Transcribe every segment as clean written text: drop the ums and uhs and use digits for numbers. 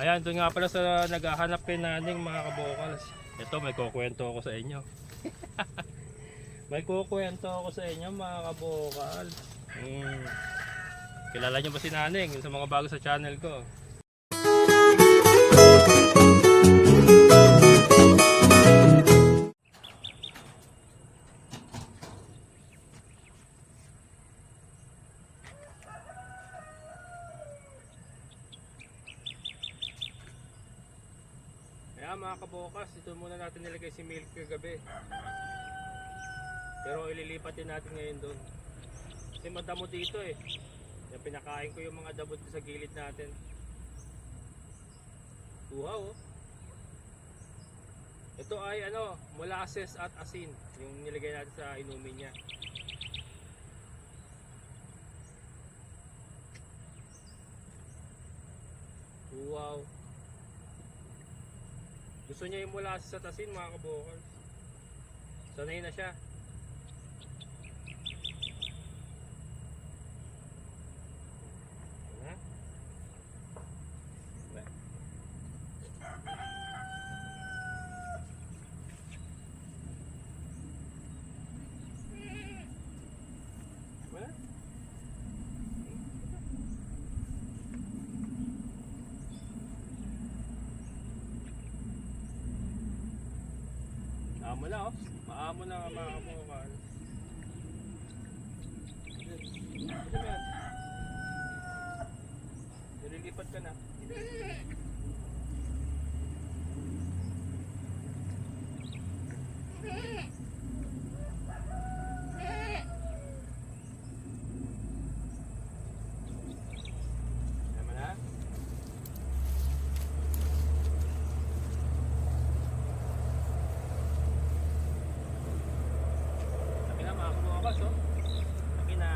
Ayan, doon nga pala sa naghahanap kay Naning mga kabokals. Ito, may kukwento ako sa inyo. May kukwento ako sa inyo mga kabokals. Kilala niyo ba si Naning? Yung sa mga bago sa channel ko. Kaya mga kabukas, ito muna natin nilagay si Milky kagabi. Pero ililipat din natin ngayon doon. Kasi madamo dito eh. Yung pinakain ko yung mga damo sa gilid natin. Wow oh. Ito ay ano, molasses at asin. Yung nilagay natin sa inumin niya. Wow. Gusto niya yung molasses at asin mga kabukal. Sanay na siya. Maamo na oh. Maamo na mga kabukal. Nililipat ka na. Tama na. Laki na mga kabukal oh. Laki na.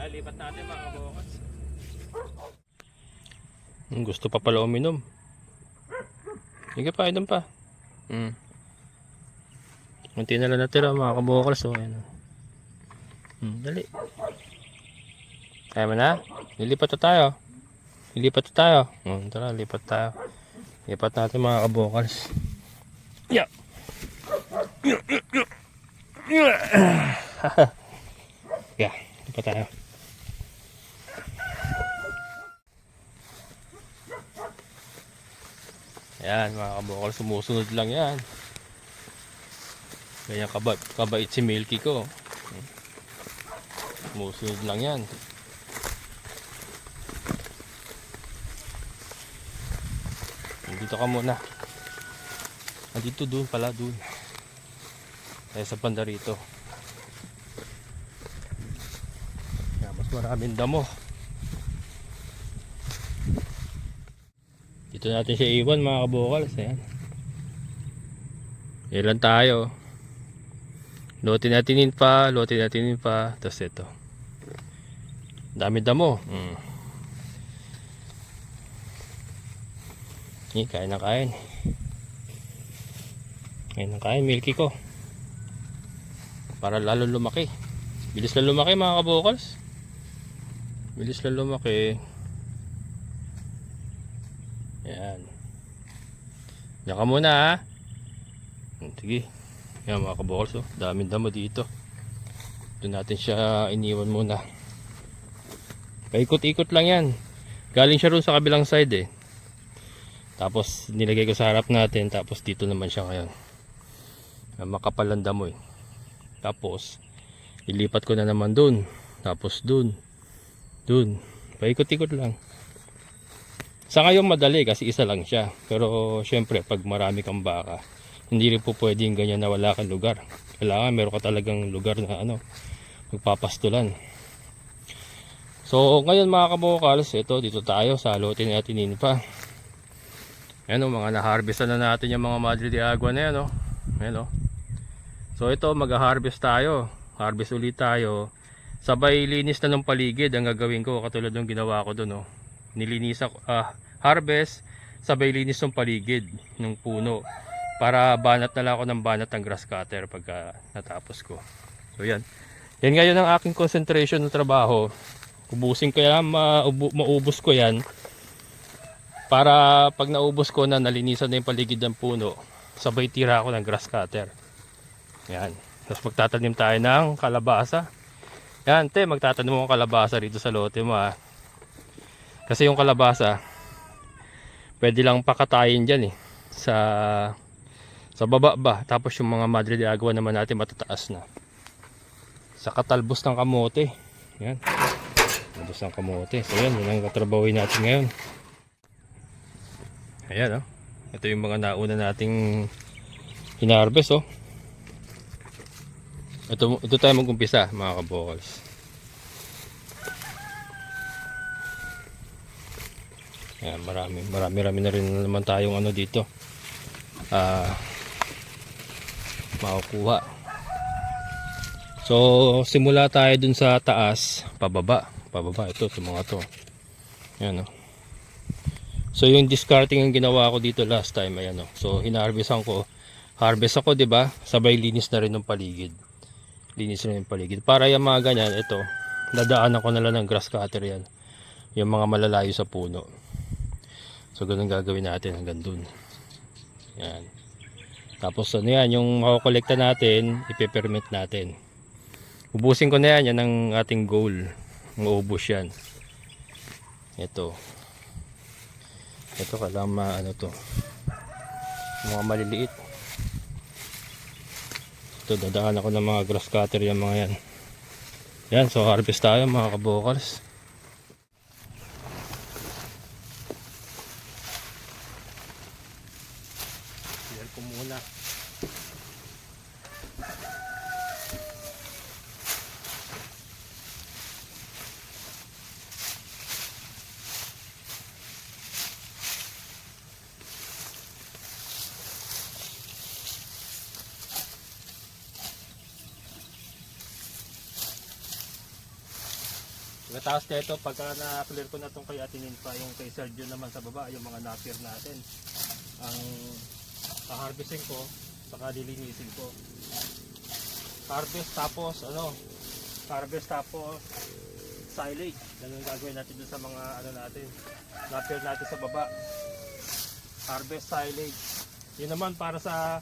Lipat natin mga kabukas. Gusto pa pala uminom. Sige pa, inom pa. Kunti na lang natira mga kabukas. So, ayan. Dali. Kaya mo na? Lilipat na tayo. Lilipat na tayo. Tara, lipat tayo. Lipat natin mga kabukas. Yeah. Yeah, lipat tayo. Ayan mga kabukal, sumusunod lang yan. Ganyan kabait si Milky ko. Sumusunod lang yan. Dito ka muna. Dito dun pala, dun. Kaya sa banda rito. Ayan, mas maraming damo. Dito natin siya iwan mga kabukals. Ayan. Ilan tayo. Lotin natinin pa. Tapos ito. Dami damo. Kain na kain. Kain na kain, Milky ko. Para lalo lumaki. Bilis lang lumaki mga kabukals. Bilis lang lumaki. Ayan. Diyan ka muna ha. Sige. Ayan mga kabukals oh. Daming damo dito. Doon natin siya iniwan muna. Paikot-ikot lang yan. Galing siya ron sa kabilang side eh. Tapos nilagay ko sa harap natin. Tapos dito naman siya ngayon. Makapal ang damo eh. Tapos ilipat ko na naman dun. Tapos dun. Paikot-ikot lang. Sa ngayon madali kasi isa lang siya. Pero syempre pag marami kang baka, hindi rin po pwedeng ganyan na wala kang lugar. Kailangan meron ka talagang lugar na ano, magpapastulan. So ngayon mga kabukals, ito dito tayo sa lote natin pa. Ayan o, mga na-harvestan na natin yung mga Madre de Agua na yan o. Ayan o. So ito mag-harvest tayo. Harvest ulit tayo. Sabay linis na ng paligid ang gagawin ko katulad ng ginawa ko doon o. Nilinis ako, harvest, sabay linis ng paligid ng puno para banat na lang ako ng banat ng grass cutter pagka natapos ko. So yan. Yan ngayon ang aking concentration ng trabaho. Ubusin ko yan, maubos ko yan. Para pag naubos ko na, nalinisan na yung paligid ng puno, sabay tira ako ng grass cutter. Yan. Tapos magtatanim tayo ng kalabasa. Yan, te, magtatanim mo ng kalabasa rito sa lote mo ha. Kasi yung kalabasa, pwede lang pakatayin dyan eh. Sa baba ba. Tapos yung mga Madre de Agua naman natin matataas na. Sa katalbos ng kamote. Yan. Talbos ng kamote. So yan, yun ang katrabawin natin ngayon. Ayan oh. Ito yung mga nauna nating hinarvest oh. Ito tayo mag-umpisa mga kabokals. Ayan, marami na rin naman tayong ano dito. Makukuha. So simula tayo dun sa taas, pababa ito mga to. Ayan oh. So yung discarding ang ginawa ko dito last time, ayan oh. So hinarvestan ko. Harvest ako, 'di ba? Sabay linis na rin ng paligid. Linis na rin ng paligid. Para yung mga ganyan, ito, dadaanan ko na lang ng grass cutter yan. Yung mga malalayo sa puno. So ganun gagawin natin hanggang dun. Yan. Tapos ano yan, yung makukolekta natin, ipe-permit natin. Ubusin ko na yan, yan ang ating goal. Maubos yan. Ito kailangan ano to, mga maliliit. Ito dadaan ako ng mga grass cutter yung mga yan. Yan, so harvest tayo mga kabokals. Clear ko muna. Tapos dito, pagka na-clear ko na itong kay Ate Ninfa, yung kay Sergio naman sa baba, yung mga napier natin, ang harvesting ko, saka lilinisin ko. Harvest tapos silage. Ganun gagawin natin dun sa mga natin, napier natin sa baba. Harvest silage. Yun naman para sa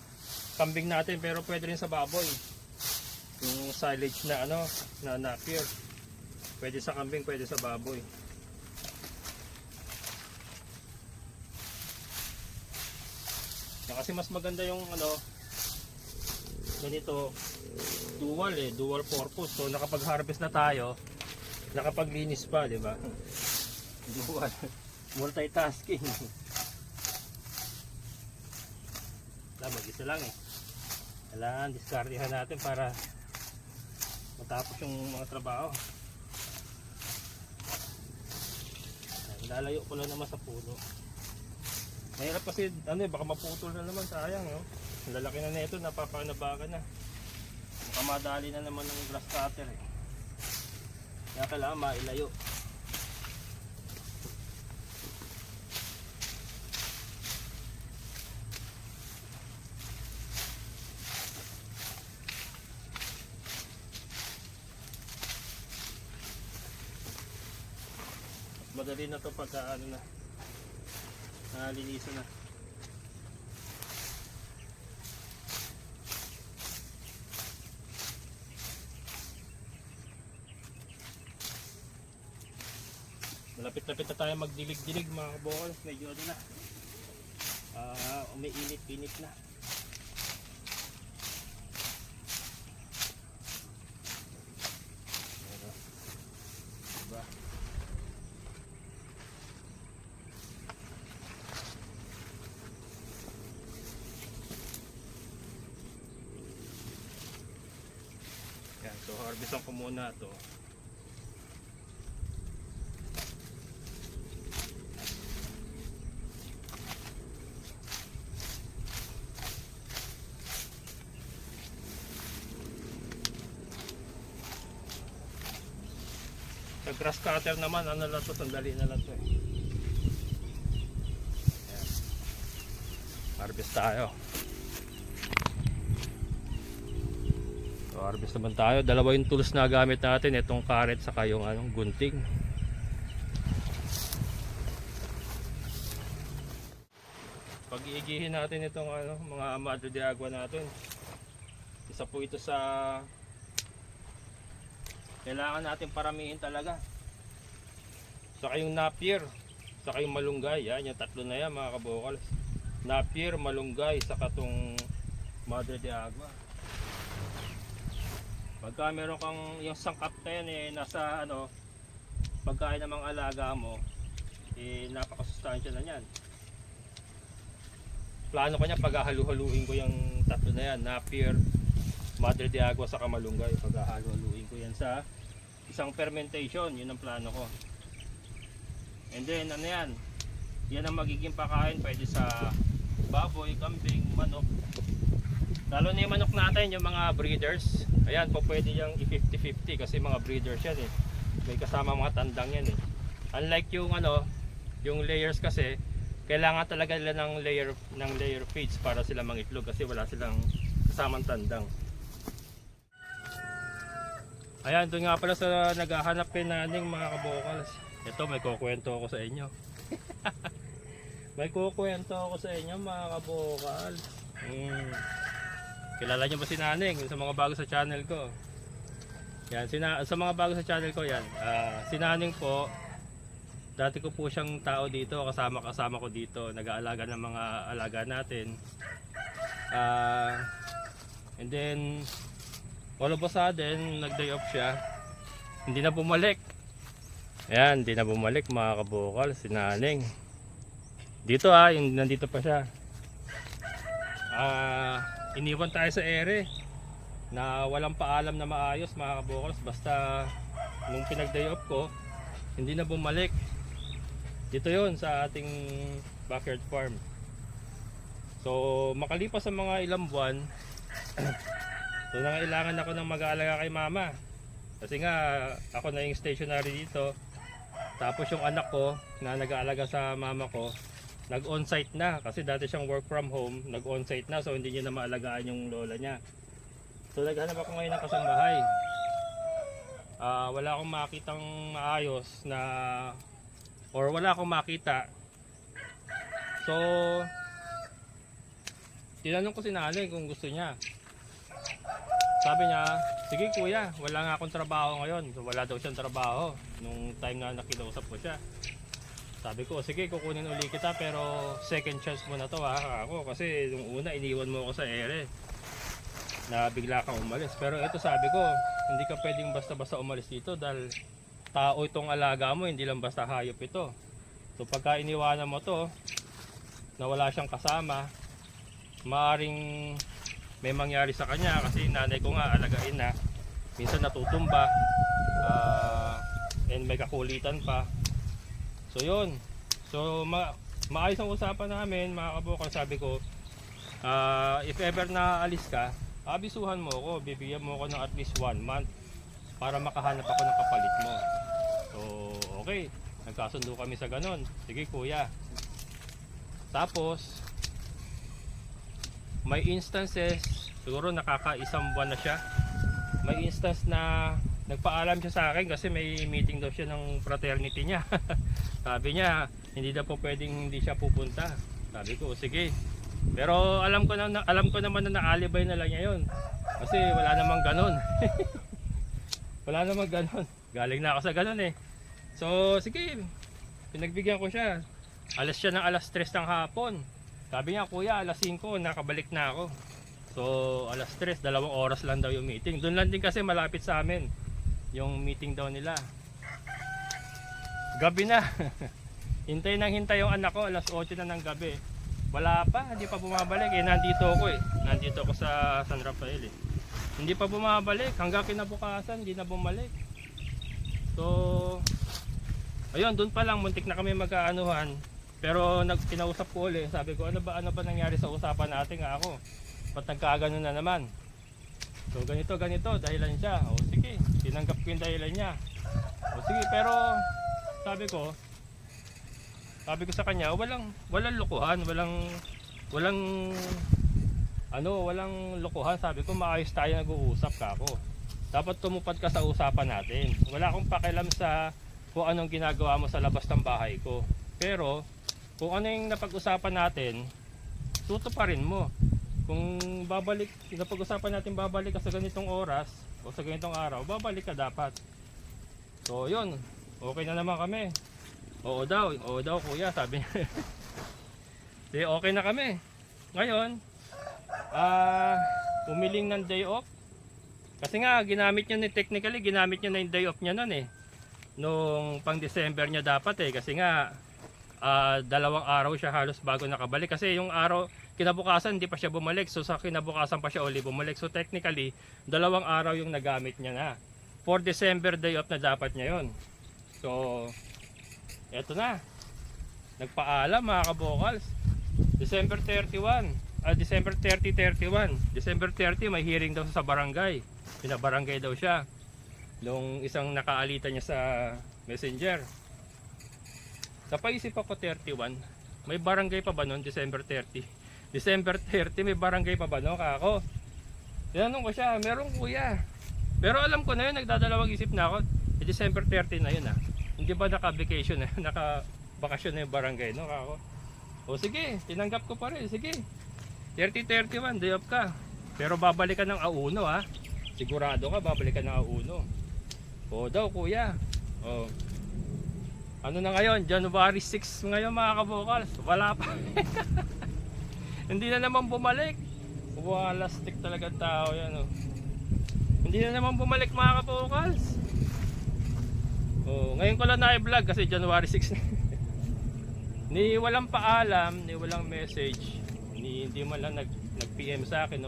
kambing natin, pero pwede rin sa baboy. Yung silage na na napier. Pwede sa kambing, pwede sa baboy. Kasi mas maganda yung ganito, dual purpose. So nakapag-harvest na tayo, nakapaglinis pa, di ba? Dual, multitasking. Mag-isa lang eh. Kailangan discardihan natin para matapos yung mga trabaho. Lalayo ko lang naman sa puno. Mahirap kasi baka maputol na naman, sayang no. Ang lalaki na nito, napapanabakan na. Baka madali na naman ng grass cutter eh. Kaya kailangan mailayo. Madali na to pagka nalinisan na. Malapit-lapit na tayo magdilig-dilig mga kabokal. Medyo na. Umiinit-init na. Diba? Yan, so harvestan ko muna ito. Sa grass cutter naman, lang to, sandali na lang to eh. Ayan. Harvest tayo. So, Harvest naman tayo. Dalawa yung tools na gamit natin, itong karet saka yung gunting. Pag-iigihin natin itong mga Madre de Agua natin. Isa po ito sa kailangan natin paramihin talaga. Saka yung Napier, saka yung Malunggay. Yan, yung tatlo na yan mga kabokals. Napier, Malunggay, saka itong Madre de Agua. Pagka meron kang yung sangkap na yan nasa pagkain ng mga alaga mo, napakasustansya na yan. Plano ko niya paghahalu-haluin ko yung tatlo na yan, Napier, Madre de Agua saka Malunggay. Paghahalu-haluin ko yan sa isang fermentation, yun ang plano ko. And then yan ang magiging pakain pwede sa baboy, kambing, manok. Lalo na yung manok natin, yung mga breeders. Ayan, po pwede yung i-50-50 kasi mga breeders yan May kasama mga tandang yan Unlike yung layers kasi, kailangan talaga nila ng layer feeds para sila mangitlog kasi wala silang kasamang tandang. Ayan, doon nga pala sa naghahanap naning mga kabokals. Ito, may kukwento ako sa inyo. May kukwento ako sa inyo mga kabokals. Kilala niyo ba si Naning sa mga bago sa channel ko? Yan, sa mga bago sa channel ko yan. Si Naning po, dati ko po siyang tao dito, kasama ko dito, nag-aalaga ng mga alaga natin. And then all of a sudden, nag-day off siya. Hindi na bumalik. Ayan, hindi na bumalik mga kabokal, si Naning. Dito nandito pa siya. Iniwan tayo sa ere na walang paalam na maayos mga kabokals. Basta nung pinag-day off ko, hindi na bumalik. Dito yon sa ating backyard farm. So makalipas sa mga ilang buwan, so nangailangan ako ng mag-aalaga kay mama. Kasi nga ako na yung stationary dito. Tapos yung anak ko na nag-aalaga sa mama ko, nag-on-site na kasi dati siyang work from home, nag-on-site na, so hindi niya na maalagaan yung lola niya. So naghanap ako ngayon ng kasambahay. Wala akong makitang maayos na wala akong makita. So tinanong ko si Nanay kung gusto niya. Sabi niya, sige kuya, wala nga akong trabaho ngayon. So wala daw siyang trabaho nung time na nakilausap ko siya. Sabi ko, sige kukunin uli kita pero second chance mo na to ako. Kasi nung una iniwan mo ako sa ere na bigla kang umalis. Pero ito sabi ko, hindi ka pwedeng basta-basta umalis dito dahil tao itong alaga mo, hindi lang basta hayop ito. So pagka iniwanan mo to na wala siyang kasama, maaring may mangyari sa kanya kasi nanay ko nga alagain na. Minsan natutumba and may kakulitan pa. So yun. So maayos ang usapan namin mga kabukal. Sabi ko, if ever na alis ka, abisuhan mo ako, bibigyan mo ako ng at least 1 month para makahanap ako ng kapalit mo. So okay, nagkasundo kami sa ganon. Sige kuya. Tapos may instances, siguro nakaka-isang buwan na siya, may instance na nagpaalam siya sa akin kasi may meeting daw siya ng fraternity niya. Sabi niya, hindi daw po pwedeng hindi siya pupunta. Sabi ko, sige. Pero alam ko naman na na-alibay na lang niya yun. Kasi wala namang ganon. Wala namang ganon. Galing na ako sa ganon So, sige. Pinagbigyan ko siya. Alas siya ng alas 3 ng hapon. Sabi niya, kuya, alas 5, nakabalik na ako. So, alas 3, 2 oras lang daw yung meeting. Doon lang din kasi malapit sa amin yung meeting daw nila. Gabi na. Hintay yung anak ko, alas 8 na ng gabi. Wala pa, hindi pa bumabalik. Nandito ako Nandito ako sa San Rafael Hindi pa bumabalik. Hanggang kinabukasan, hindi na bumalik. So, ayun, doon pa lang, muntik na kami magkaanuhan. Pero kinausap ko ulit, sabi ko, ano ba nangyari sa usapan natin nga ako? Ba't nagkaganon na naman? So ganito, dahilan siya. O sige, tinanggap ko yung dahilan niya. O sige, pero sabi ko sa kanya, walang lukuhan, walang walang lokohan. Sabi ko maayos tayo nag-uusap ka ako. Dapat tumupad ka sa usapan natin. Wala akong pakialam sa kung anong ginagawa mo sa labas ng bahay ko. Pero kung ano yung napag-usapan natin, tutuparin mo. Kung napag-usapan natin babalik ka sa ganitong oras o sa ganitong araw, babalik ka dapat. So yun, okay na naman kami. Oo daw kuya, sabi niya. Di, okay na kami. Ngayon, umiling ng day off. Kasi nga, technically ginamit niya na yung day off niya nun eh. Nung pang December niya dapat eh. Kasi nga, 2 araw siya halos bago nakabalik. Kasi yung araw, kinabukasan hindi pa siya bumalik. So sa kinabukasan pa siya uli bumalik. So technically, 2 araw yung nagamit niya na. For December day off na dapat niya yon. So, eto na. Nagpaalam mga kabokals. December 30, 31. December 30 may hearing daw sa barangay. Pinabarangay daw siya nung isang nakaalita niya sa messenger. Sa paisip ako 31, may barangay pa ba noon December 30? December 30 may barangay pa ba noon kako? Tinanong ko siya, meron kuya. Pero alam ko na yun, nagdadalawang isip na ako. December 30 na yun Hindi ba naka-vacation na, naka-bakasyon na yung barangay no kako? O sige, tinanggap ko pa rin, sige. 30-31, day off ka. Pero babalik ka ng auno Sigurado ka, babalik ka ng auno. O daw kuya. O. Ano na ngayon? January 6 ngayon mga kabokals. Wala pa. Hindi na naman bumalik. Walastik talaga tao yan Hindi na naman bumalik mga kabokals. O, ngayon ko lang na-vlog kasi January 6 na. Ni walang paalam, ni walang message, hindi man lang nag-PM sa akin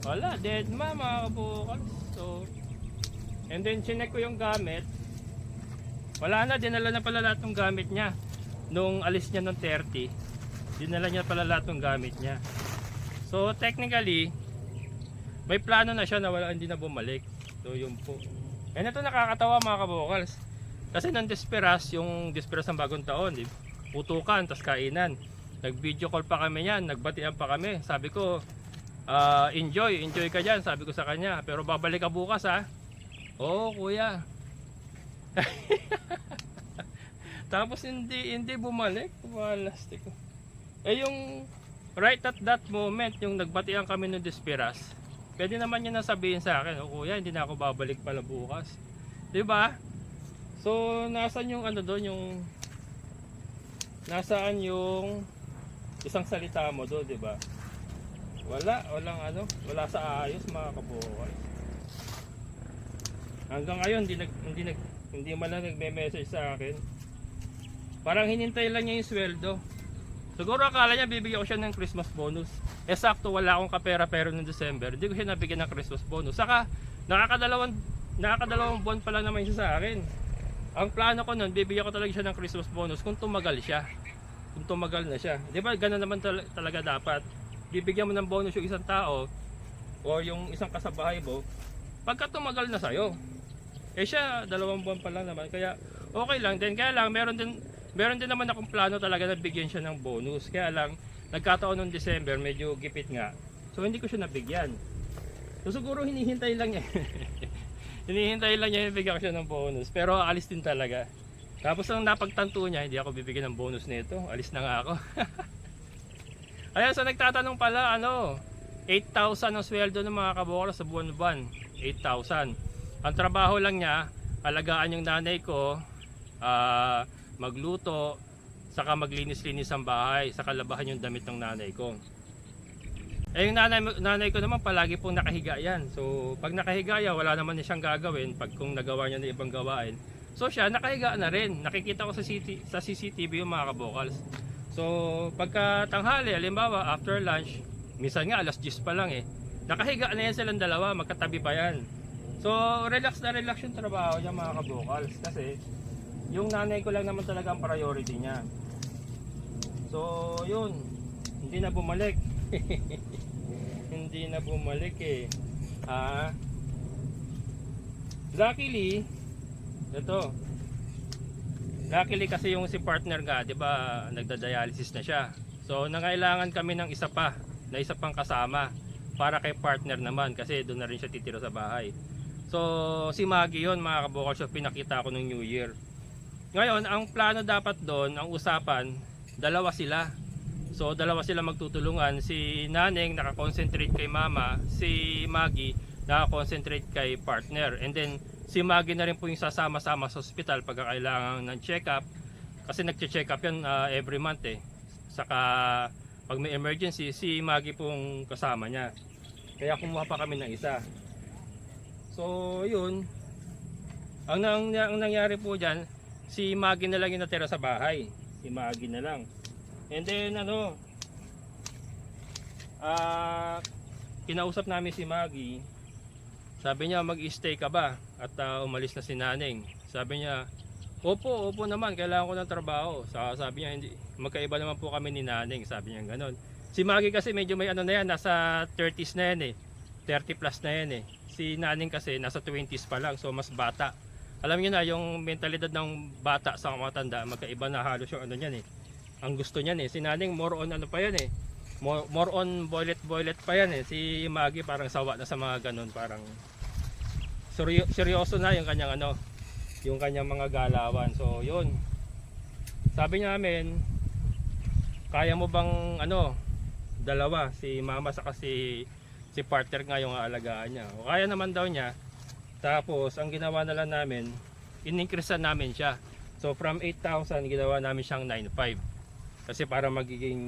Wala, dead mga kabukals. So, and then chinek ko yung gamit. Wala na, dinala na pala lahat ng gamit niya. Nung alis niya ng 30, dinala niya pala lahat ng gamit niya. So, technically, may plano na siya na hindi na bumalik. So, yun po. And ito nakakatawa mga kabukals. Kasi ng Desperas, yung Desperas ng bagong taon, putukan, tas kainan. Nag-video call pa kami yan, nagbatian pa kami. Sabi ko, enjoy ka dyan, sabi ko sa kanya. Pero babalik ka bukas Oo kuya. Tapos hindi bumalik. Walastik. Yung right at that moment, yung nagbatian kami ng Desperas, pwede naman niya nasabihin sa akin, kuya, hindi na ako babalik pala bukas. Diba? So, nasaan yung nasaan yung isang salita mo doon, di ba? Wala sa ayos mga kabukal. Hanggang ngayon hindi man lang nagme-message sa akin. Parang hinintay lang niya yung sweldo. Siguro akala niya bibigyan ko siya ng Christmas bonus. Sakto wala akong kapera pero noong December, hindi ko siya nabigyan ng Christmas bonus. Saka nakakadalawang buwan pa lang naman siya sa akin. Ang plano ko nun, bibigyan ko talaga siya ng Christmas bonus kung tumagal siya. Kung tumagal na siya. Di ba gano'n naman talaga dapat. Bibigyan mo ng bonus yung isang tao o yung isang kasabahay mo pagka tumagal na sa'yo. Siya, 2 buwan pa lang naman. Kaya okay lang din. Kaya lang, meron din naman akong plano talaga na bigyan siya ng bonus. Kaya lang, nagkataon noong December, medyo gipit nga. So hindi ko siya nabigyan. So siguro hinihintay lang niya. Hinihintay lang niya bigyan ko siya ng bonus. Pero alis din talaga. Tapos ang napagtanto niya, hindi ako bibigyan ng bonus nito. Alis na nga ako. Ayan, so nagtatanong pala, 8,000 ang sweldo ng mga kabukal sa buwan-buwan. 8,000. Ang trabaho lang niya, alagaan yung nanay ko, magluto, saka maglinis-linis ang bahay, saka labahan yung damit ng nanay ko. Yung nanay ko naman palagi pong nakahiga yan. So pag nakahiga yan, wala naman na siyang gagawin pag kung nagawa niya na ibang gawain. So siya nakahiga na rin. Nakikita ko sa CCTV yung mga kabokals. So pagka tanghali, halimbawa after lunch, minsan nga alas 10 pa lang nakahiga na yan silang dalawa, magkatabi pa yan. So relax na relax yung trabaho niya mga kabokals. Kasi yung nanay ko lang naman talaga ang priority niya. So yun, hindi na bumalik. Hindi na bumalik Luckily kasi yung si partner nga, 'di ba, nagda-dialysis na siya. So nangailangan kami ng isa pa na isa pang kasama para kay partner naman kasi doon na rin siya titira sa bahay. So si Maggie yun mga kabokals, yung pinakita ko ng New Year. Ngayon ang plano dapat doon, ang usapan, dalawa sila. So dalawa sila magtutulungan, si Naneng nakakonsentrate kay Mama, si Maggie nakakonsentrate kay partner. And then si Maggie na rin po yung sasama-sama sa ospital pagka kailangan ng check-up. Kasi nagche-check up yan every month eh. Saka pag may emergency, si Maggie pong kasama niya. Kaya kumuha pa kami ng isa. So yun, ang nangyari po dyan, si Maggie na lang yung natira sa bahay. Si Maggie na lang. And then kinausap namin si Maggie. Sabi niya, mag-stay ka ba? At umalis na si Naneng. Sabi niya, opo naman, kailangan ko ng trabaho. Sabi niya, hindi, magkaiba naman po kami ni Naneng. Sabi niya ganon. Si Maggie kasi medyo may ano na yan, nasa 30s na yan eh. 30 plus na yan eh. Si Naneng kasi nasa 20s pa lang, so mas bata. Alam niyo na, yung mentalidad ng bata sa matanda, magkaiba na halos yung ano niyan eh. Ang gusto niyan eh. Si Naneng more on ano pa yan eh. More on boilet pa yan eh. Si Maggie parang sawa na sa mga ganon, parang seryoso na yung kanyang ano, yung kanyang mga galawan. So yun, sabi namin, kaya mo bang ano, dalawa, si Mama saka si partner nga yung aalagaan niya. O kaya naman daw niya. Tapos ang ginawa na lang namin, in-increasean namin siya. So from 8,000 ginawa namin siyang 9,500. Kasi para magiging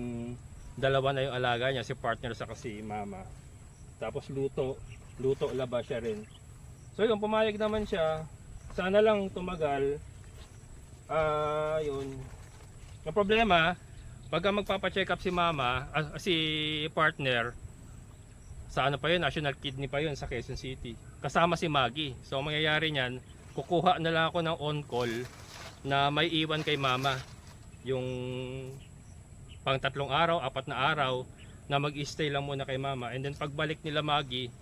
dalawa na yung alaga niya, si partner saka si Mama. Tapos luto labas siya rin. So yun, pumayag naman siya. Sana lang tumagal. Yun. Ang problema, pagka magpapa-check up si Mama, si partner, sa ano pa yun, National Kidney pa yun sa Quezon City. Kasama si Maggie. So ang mangyayari niyan, kukuha na lang ako ng on-call na may iwan kay Mama. Yung pang 3 araw, 4 na araw na mag-stay lang muna kay Mama. And then pagbalik nila Maggie,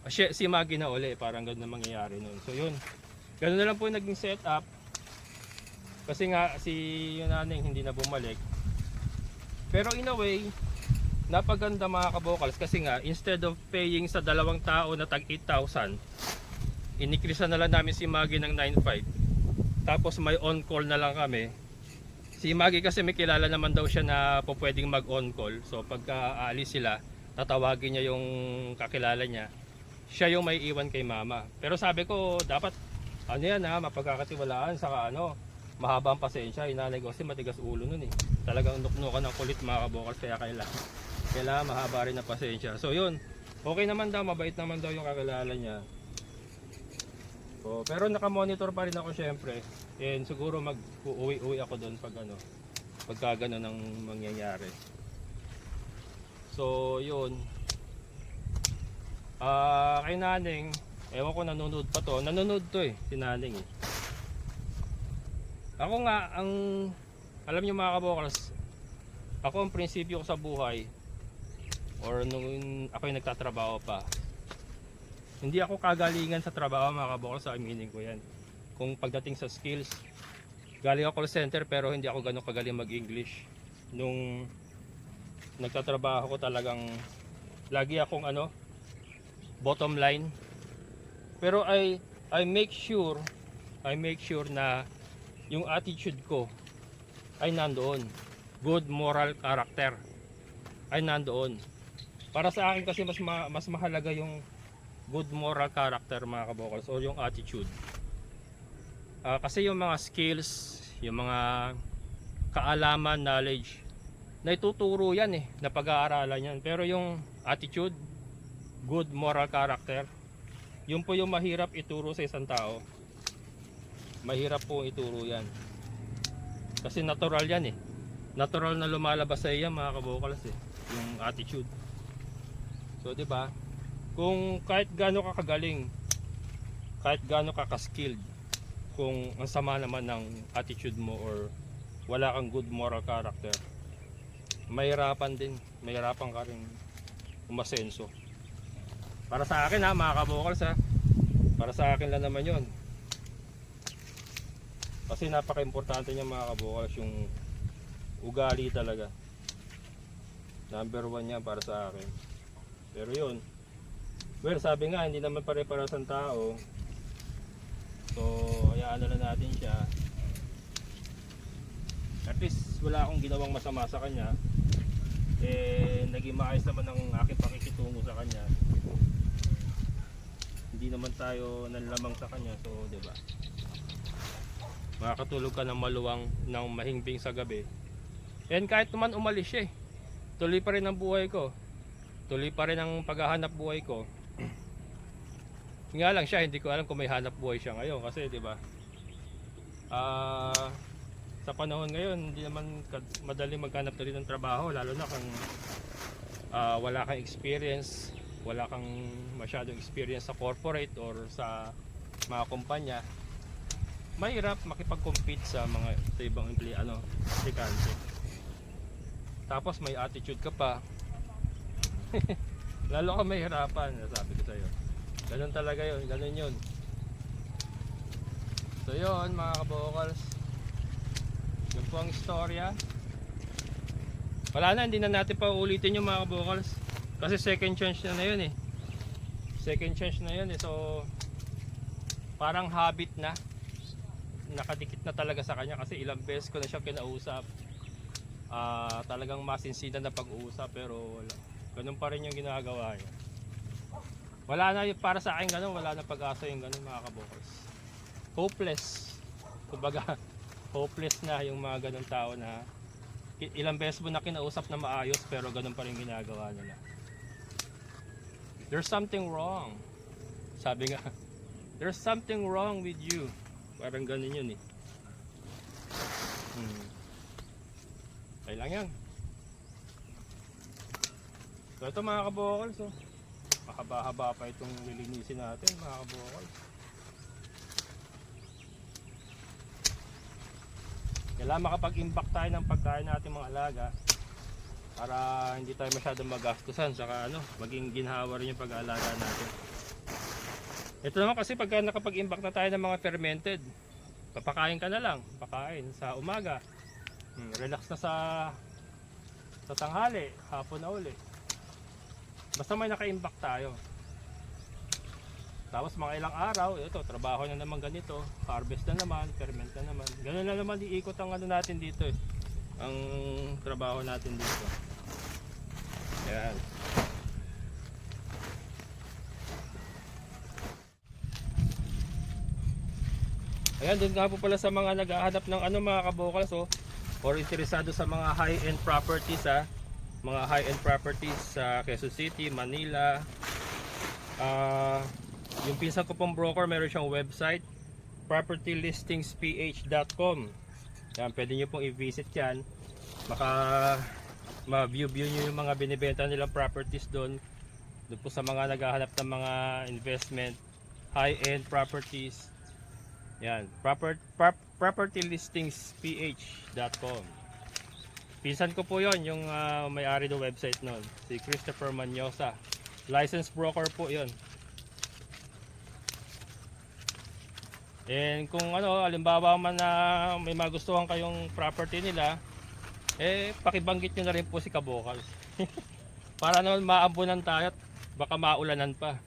si Maggie na uli. Parang gano'n na mangyayari nun. So yun, gano'n na lang po yung naging setup. Kasi nga si yung Naneng hindi na bumalik. Pero in a way, napaganda mga kabokals kasi nga instead of paying sa dalawang tao na tag 8,000, inikrisan na lang namin si Maggie ng 9,500. Tapos may on call na lang kami. Si Maggie kasi may kilala naman daw siya na po pwedeng mag on call. So pagka aalis sila, tatawagin niya yung kakilala niya. Siya yung may iwan kay Mama. Pero sabi ko dapat ano yan ha, mapagkakatiwalaan, saka ano, mahaba ang pasensya. Inanay ko kasi matigas ulo nun eh. Talagang nuknukan ng kulit mga kabokals, kaya kailangan mahaba rin na pasensya. So yun, okay naman daw, mabait naman daw yung kakilala niya. So, pero nakamonitor pa rin ako syempre. And siguro mag-uwi ako doon pagka gano'n ang mangyayari. So yun, kay Naneng, ewan ko nanonood pa to. Nanonood to eh, si Naneng eh. Ako nga, alam niyo mga kabokals, ako ang prinsipyo ko sa buhay, or nung ako yung nagtatrabaho pa, hindi ako kagalingan sa trabaho mga kabokals, sa aminin ko yan. Kung pagdating sa skills, galing ako call center pero hindi ako ganun kagaling mag-English. Nung nagtatrabaho ko talagang lagi akong bottom line. Pero I make sure na yung attitude ko ay nandoon. Good moral character ay nandoon. Para sa akin kasi mas mahalaga yung good moral character mga kabokals, o yung attitude. Kasi yung mga skills, yung mga kaalaman, knowledge, na ituturo yan eh, na pag-aaralan yan. Pero yung attitude, good moral character, yun po yung mahirap ituro sa isang tao. Mahirap po ituro yan. Kasi natural yan eh. Natural na lumalabas sa iya mga kabokals eh, yung attitude. So 'di ba? Kung kahit gaano ka kagaling, kahit gaano ka ka-skilled, kung ang sama naman ng attitude mo or wala kang good moral character, mahirapan ka rin umasenso. Para sa akin ha mga kabokals ha, para sa akin lang naman yon. Kasi napaka-importante niya mga kabokals, yung ugali talaga. Number 1 yan para sa akin. Pero yun, well, sabi nga hindi naman pare-parehas ang tao. So hayaan na lang natin siya. At least wala akong ginawang masama sa kanya. Naging maayos naman ang aking pakikitungo sa kanya. Hindi naman tayo nanlamang sa kanya. So di ba, makakatulog ka ng maluwang ng mahimbing sa gabi. And kahit naman umalis siya tuloy pa rin ang buhay ko. Tuloy pa rin ang paghahanap buhay ko. Nga lang siya, hindi ko alam kung may hanap buhay siya ngayon. Kasi di ba, sa panahon ngayon, hindi naman madali maghanap na rin ng trabaho. Lalo na kung wala kang experience, wala kang masyadong experience sa corporate or sa mga kumpanya. Mahirap makipag-compete sa mga sa ibang aplikante. Tapos may attitude ka pa. Lalo ka mahirapan, sabi ko sa'yo. Ganun talaga yun, ganun yun. So yun mga kabokals, yun po ang istorya. Wala na, hindi na natin pa ulitin yung mga kabokals. Kasi second chance na yun Second chance na yun So parang habit na. Nakadikit na talaga sa kanya kasi ilang beses ko na siya kinausap. Talagang masinsinan na pag-uusap pero wala. Ganun pa rin yung ginagawa niya. Wala na para sa akin ganun, wala na pag-asa yung ganun mga kabokals. Hopeless. Kumbaga, hopeless na yung mga ganun tao na ilang beses mo na kinausap na maayos pero ganun pa rin ginagawa nila. There's something wrong. Sabi nga, there's something wrong with you. Parang ganun yun Okay lang yan. So ito mga kabokals, mahaba-haba pa itong lilinisin natin mga kabokals. Kailangan makapag-impact tayo ng pagkain natin mga alaga para hindi tayo masyadong magastusan, saka maging ginhawa rin yung pag-aalaga natin. Ito naman kasi pagka nakapag-impact na tayo ng mga fermented, papakain ka na lang, pakain sa umaga, relax na sa tanghali, hapon na uli. Basta may naka-impact tayo. Tapos mga ilang araw, ito, trabaho na naman ganito, harvest na naman, ferment na naman. Ganun na naman iikot ang natin dito ang trabaho natin dito. Ayan. Ayan, doon nga po pala sa mga naghahanap ng mga kabokals or interesado sa mga high-end properties mga high-end properties sa Quezon City, Manila. Yung pinsan ko pong broker, meron siyang website, propertylistingsph.com. Yan, pwede nyo pong i-visit yan. Baka ma-view nyo yung mga binibenta nilang properties doon po sa mga naghahanap ng mga investment, high-end properties. Yan, propertylistingsph.com. Pinsan ko po yon yung may-ari ng website nun, si Christopher Manyosa. Licensed broker po yon. And kung halimbawa man na may magustuhan kayong property nila, pakibanggit nyo na rin po si Kabokals. Para naman maambunan tayo at baka maulanan pa.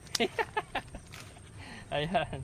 Ayan.